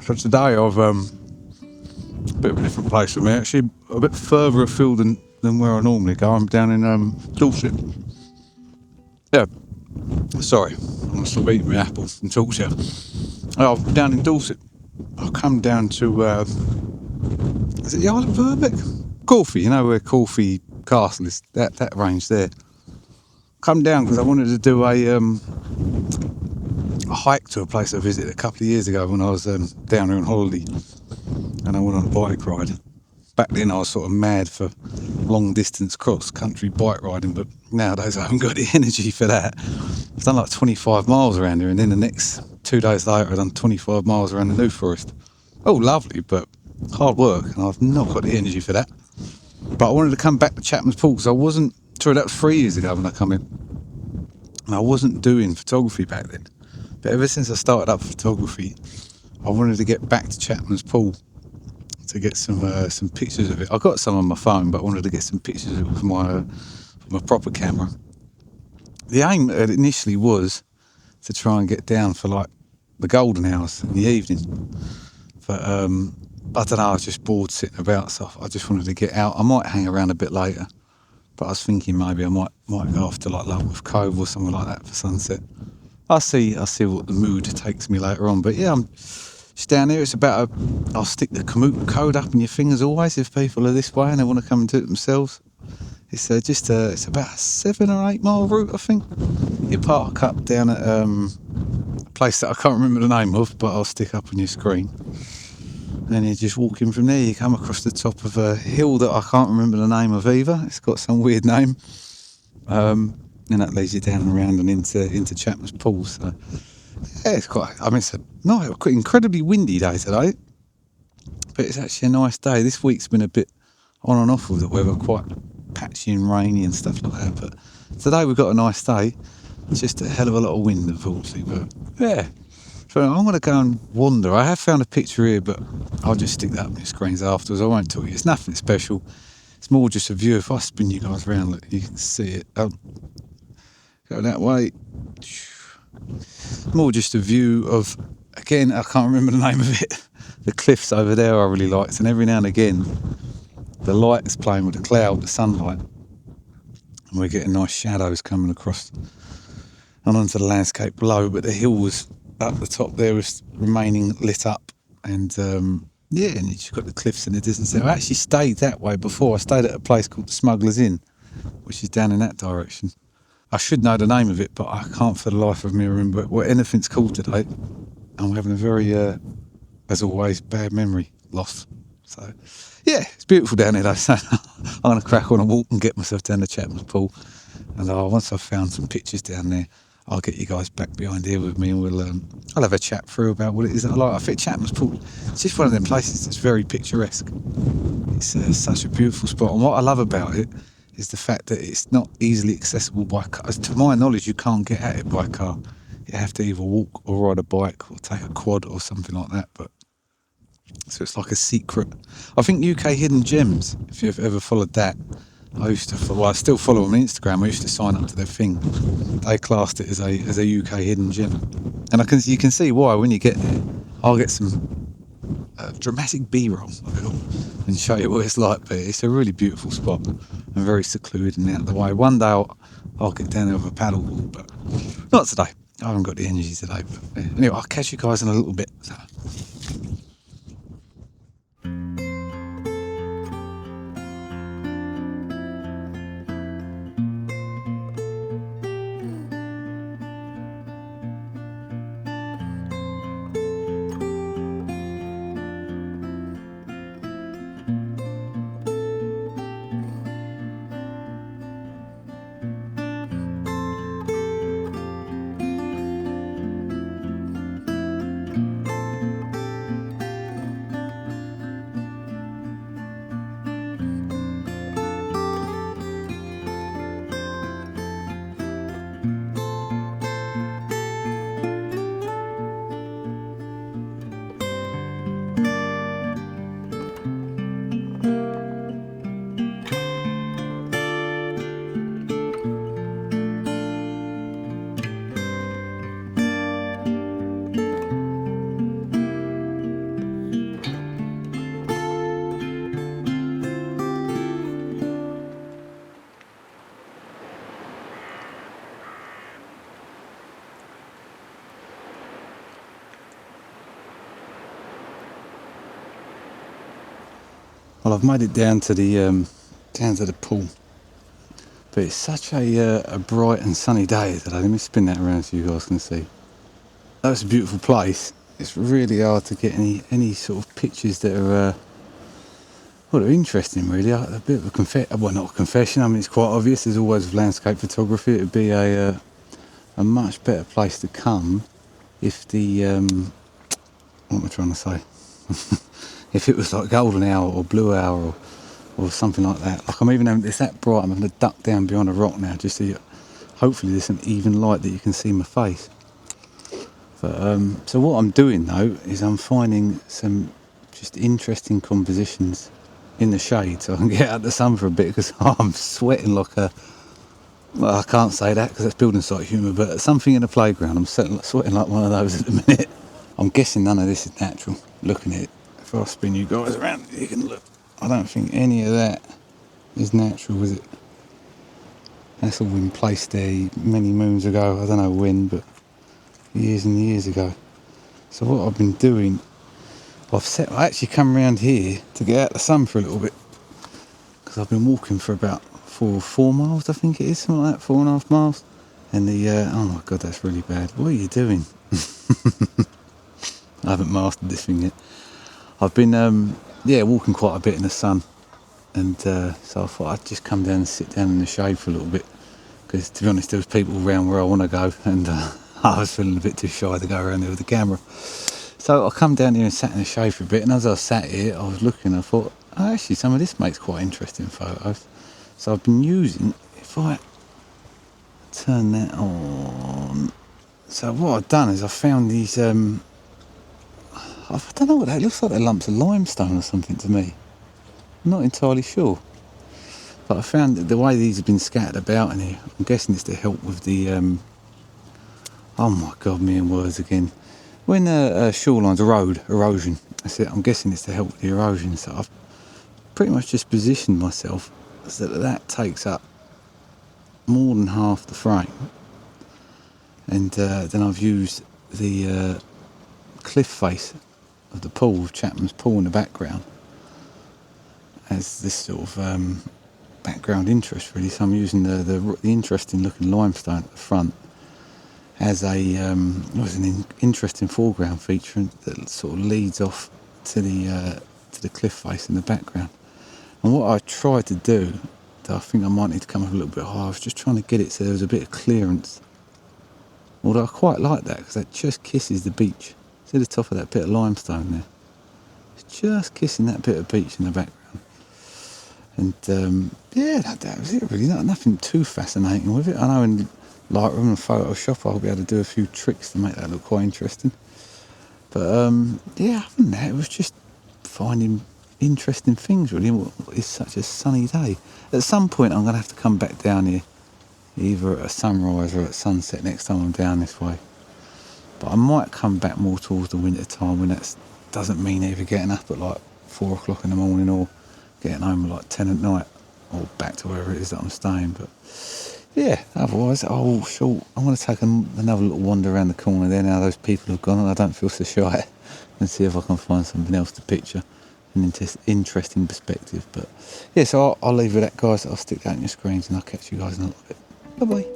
So today I've a bit of a different place for me, actually a bit further afield than where I normally go. I'm down in Dorset. Yeah, sorry, I'm still eating my apples and Dorset. I'm down in Dorset. I'll come down to, is it the Isle of Verbeck? Corfe, you know where Corfe Castle is, that range there. Come down because I wanted to do a hike to a place I visited a couple of years ago when I was down here on holiday, and I went on a bike ride. Back then I was sort of mad for long distance cross country bike riding, but nowadays I haven't got the energy for that. I've done like 25 miles around here, and then the next 2 days later I've done 25 miles around the New Forest. Oh, lovely, but hard work, and I've not got the energy for that. But I wanted to come back to Chapmans Pool because that was 3 years ago when I come in, and I wasn't doing photography back then. But ever since I started up photography, I wanted to get back to Chapmans Pool to get some pictures of it. I got some on my phone, but I wanted to get some pictures of it with my proper camera. The aim initially was to try and get down for like the golden hours in the evening, but I don't know, I was just bored sitting about, so I just wanted to get out. I might hang around a bit later, but I was thinking maybe I might go off to like Lulworth Cove or something like that for sunset. I'll see what the mood takes me later on. But yeah, I'm just down here. It's about I'll stick the commute code up in your fingers always if people are this way and they want to come and do it themselves. It's it's about a 7 or 8 mile route, I think. You park up down at a place that I can't remember the name of, but I'll stick up on your screen. And then you just walk in from there. You come across the top of a hill that I can't remember the name of either. It's got some weird name. And that leads you down and around and into Chapman's Pool. So yeah, it's incredibly windy day today, but it's actually a nice day. This week's been a bit on and off with the weather, quite patchy and rainy and stuff like that. But today we've got a nice day. It's just a hell of a lot of wind, unfortunately. But yeah, so I'm going to go and wander. I have found a picture here, but I'll just stick that up on your screens afterwards. I won't tell you. It's nothing special. It's more just a view. If I spin you guys around, look, you can see it. Go that way. More just a view of, again, I can't remember the name of it. The cliffs over there I really liked, and every now and again the light is playing with the cloud, the sunlight, and we're getting nice shadows coming across and onto the landscape below. But the hill was up the top there was remaining lit up, and and you've got the cliffs in the distance there. I actually stayed that way before. I stayed at a place called the Smugglers Inn, which is down in that direction. I should know the name of it, but I can't for the life of me remember what anything's called today. And we're having a very, as always, bad memory loss. So, yeah, it's beautiful down here though. So I'm going to crack on and walk and get myself down to Chapman's Pool. And once I've found some pictures down there, I'll get you guys back behind here with me, and I'll have a chat through about what it is that I like. I think Chapman's Pool, it's just one of them places that's very picturesque. It's such a beautiful spot. And what I love about it is the fact that it's not easily accessible by car. To my knowledge, you can't get at it by car. You have to either walk or ride a bike or take a quad or something like that. But so it's like a secret. I think UK Hidden Gems, if you've ever followed that, I still follow them on Instagram. I used to sign up to their thing. They classed it as a UK hidden gem. And you can see why when you get there. I'll get some dramatic B-roll and show you what it's like. But it's a really beautiful spot and very secluded and out of the way. One day I'll get down there with a paddleboard, but not today. I haven't got the energy today. But anyway, I'll catch you guys in a little bit. Well, I've made it down to the pool, but it's such a bright and sunny day today. Let me spin that around so you guys can see. That's a beautiful place. It's really hard to get any sort of pictures that are they're interesting, really. A bit of a well, not a confession. I mean, it's quite obvious. There's always with landscape photography. It would be a much better place to come if the what am I trying to say? If it was like golden hour or blue hour or something like that. Like it's that bright. I'm going to duck down behind a rock now just so hopefully there's some even light that you can see my face. But so what I'm doing though is I'm finding some just interesting compositions in the shade so I can get out the sun for a bit, because I'm sweating like well, I can't say that because that's building site humour, but something in the playground. I'm sweating like one of those at the minute. I'm guessing none of this is natural. Looking at it, if I spin you guys around, you can look. I don't think any of that is natural, is it? That's all been placed there many moons ago. I don't know when, but years and years ago. So what I've been doing, I actually come around here to get out the sun for a little bit, because I've been walking for about 4 miles, I think it is, something like that, 4.5 miles. And oh my god, that's really bad. What are you doing? I haven't mastered this thing yet. I've been walking quite a bit in the sun, and so I thought I'd just come down and sit down in the shade for a little bit, because to be honest, there was people around where I want to go, and I was feeling a bit too shy to go around there with the camera. So I come down here and sat in the shade for a bit, and as I sat here, I was looking, I thought, oh, actually some of this makes quite interesting photos. So I've been using, if I turn that on, so what I've done is I found these, I don't know what that looks like. They're lumps of limestone or something to me. I'm not entirely sure. But I found that the way these have been scattered about in here, I'm guessing it's to help with the, oh my god, me and words again. When shorelines erosion, that's it. I'm guessing it's to help with the erosion. So I've pretty much just positioned myself so that takes up more than half the frame. And then I've used the cliff face of the pool, of Chapmans Pool in the background, as this sort of background interest, really. So I'm using the interesting looking limestone at the front as an interesting foreground feature that sort of leads off to the cliff face in the background. And what I tried to do, that I think I might need to come up a little bit higher, I was just trying to get it so there was a bit of clearance. Although I quite like that, because that just kisses the beach. See the top of that bit of limestone there? It's just kissing that bit of beach in the background. And that was it really. Nothing too fascinating with it. I know in Lightroom and Photoshop I'll be able to do a few tricks to make that look quite interesting. But other than that, it was just finding interesting things really. It's such a sunny day. At some point I'm going to have to come back down here, either at a sunrise or at sunset next time I'm down this way. But I might come back more towards the winter time, when that doesn't mean either getting up at like 4 o'clock in the morning or getting home at like 10 at night, or back to wherever it is that I'm staying. But yeah, otherwise, I'm going to take another little wander around the corner there now those people have gone, and I don't feel so shy, and see if I can find something else to picture, an interesting perspective. But yeah, so I'll leave it at that, guys. I'll stick that on your screens, and I'll catch you guys in a little bit. Bye bye.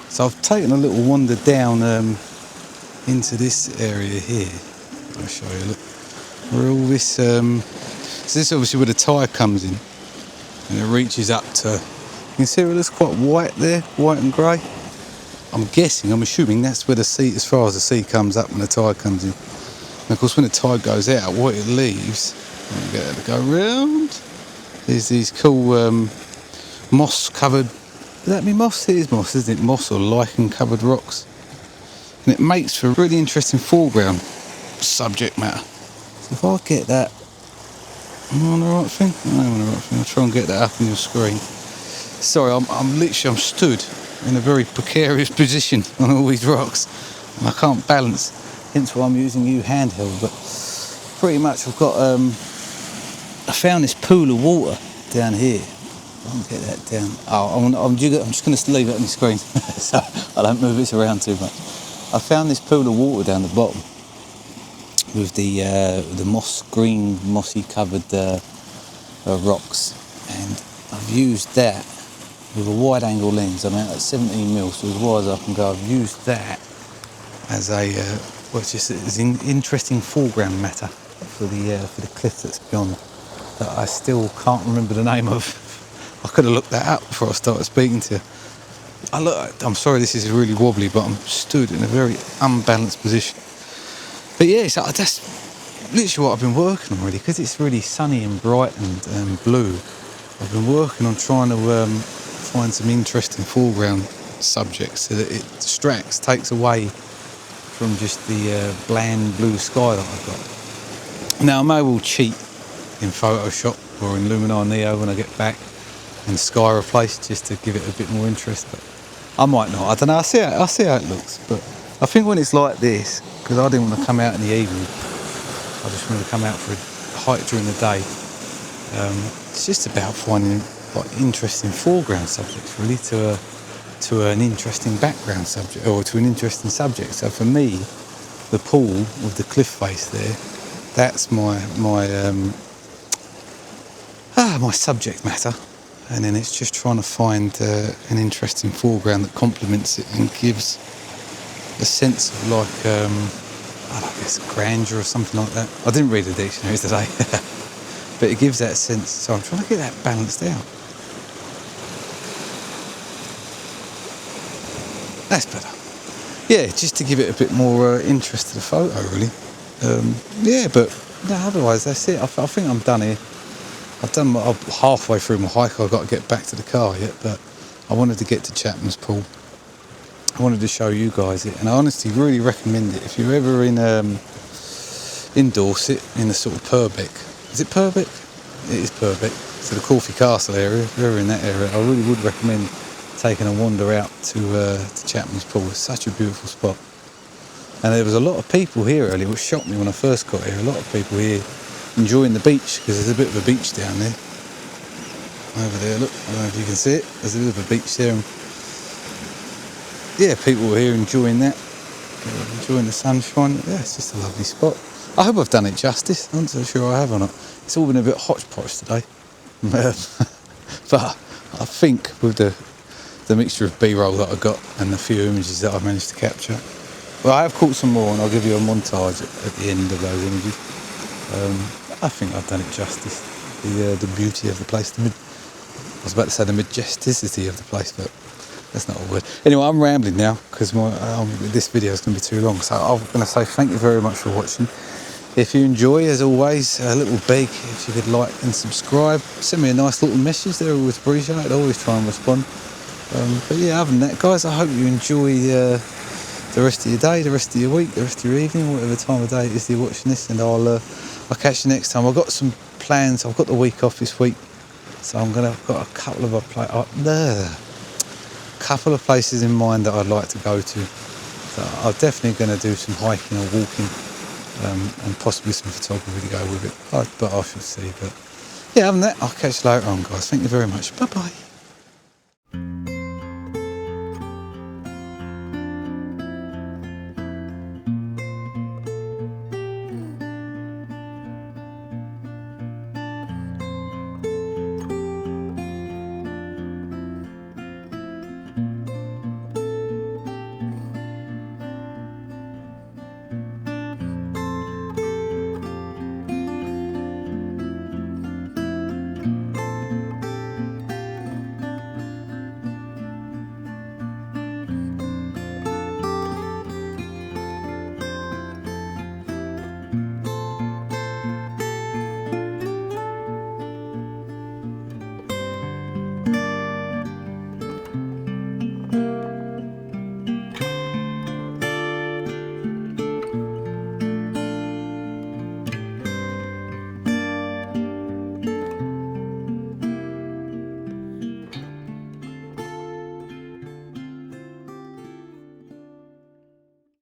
So I've taken a little wander down into this area here. I'll show you, look, where all this, so this is obviously where the tide comes in, and it reaches up to, you can see it looks quite white there, white and grey. I'm guessing, I'm assuming that's where the sea, as far as the sea comes up when the tide comes in. And of course when the tide goes out, what it leaves, let me get that to go round, is these cool moss covered, would that be moss? It is moss, isn't it? Moss or lichen covered rocks. And it makes for a really interesting foreground subject matter. So if I get that, am I on the right thing? I am on the right thing. I'll try and get that up on your screen. Sorry, I'm stood in a very precarious position on all these rocks and I can't balance, hence why I'm using you handheld. But pretty much I've got, I found this pool of water down here. I can get that down. Oh, I'm just going to leave it on the screen so I don't move it around too much. I found this pool of water down the bottom with the green mossy covered rocks, and I've used that with a wide angle lens. I'm out at 17mm, so as wide as I can go. I've used that as as an interesting foreground matter for the cliff that's beyond, that I still can't remember the name of. I could have looked that up before I started speaking to you. I'm sorry this is really wobbly, but I'm stood in a very unbalanced position. But yeah, so that's literally what I've been working on really, because it's really sunny and bright and blue. I've been working on trying to find some interesting foreground subjects so that it distracts, takes away from just the bland blue sky that I've got. Now I may well cheat in Photoshop or in Luminar Neo when I get back and sky replace just to give it a bit more interest, but I might not. I don't know. I'll see how it looks. But I think when it's like this, because I didn't want to come out in the evening, I just wanted to come out for a hike during the day. It's just about finding like interesting foreground subjects, really, to an interesting background subject, or to an interesting subject. So for me, the pool with the cliff face there, that's my subject matter. And then it's just trying to find an interesting foreground that complements it and gives a sense of like, I don't guess grandeur or something like that. I didn't read the dictionary today, but it gives that sense. So I'm trying to get that balanced out. That's better. Yeah, just to give it a bit more interest to the photo, really. Yeah, but no, otherwise that's it. I think I'm done here. I'm halfway through my hike. I've got to get back to the car yet, but I wanted to get to Chapmans Pool. I wanted to show you guys it, and I honestly really recommend it if you're ever in Dorset, in the sort of Purbeck. Is it Purbeck? It is Purbeck. So the Corfey Castle area. If you're ever in that area, I really would recommend taking a wander out to Chapmans Pool. It's such a beautiful spot. And there was a lot of people here earlier, which shocked me when I first got here. A lot of people here enjoying the beach, because there's a bit of a beach down there. Over there, look, I don't know if you can see it. There's a bit of a beach there. And yeah, people were here enjoying that, enjoying the sunshine. Yeah, it's just a lovely spot. I hope I've done it justice. I'm not so sure I have or not. It's all been a bit hodgepodge today. But I think with the mixture of B-roll that I got and the few images that I've managed to capture, well, I have caught some more, and I'll give you a montage at the end of those images. I think I've done it justice. The beauty of the place. I was about to say the majesticity of the place, but that's not a word. Anyway, I'm rambling now because this video is going to be too long. So I'm going to say thank you very much for watching. If you enjoy, as always, a little beg if you could like and subscribe. Send me a nice little message. They're always appreciated. I always try and respond. But yeah, other than that, guys, I hope you enjoy the rest of your day, the rest of your week, the rest of your evening, whatever time of day it is you're watching this, and I'll catch you next time. I've got some plans. I've got the week off this week, so I've got a couple of places in mind that I'd like to go to. So I'm definitely going to do some hiking or walking, and possibly some photography to go with it. But I shall see. But yeah, other than that, I'll catch you later on, guys. Thank you very much. Bye bye.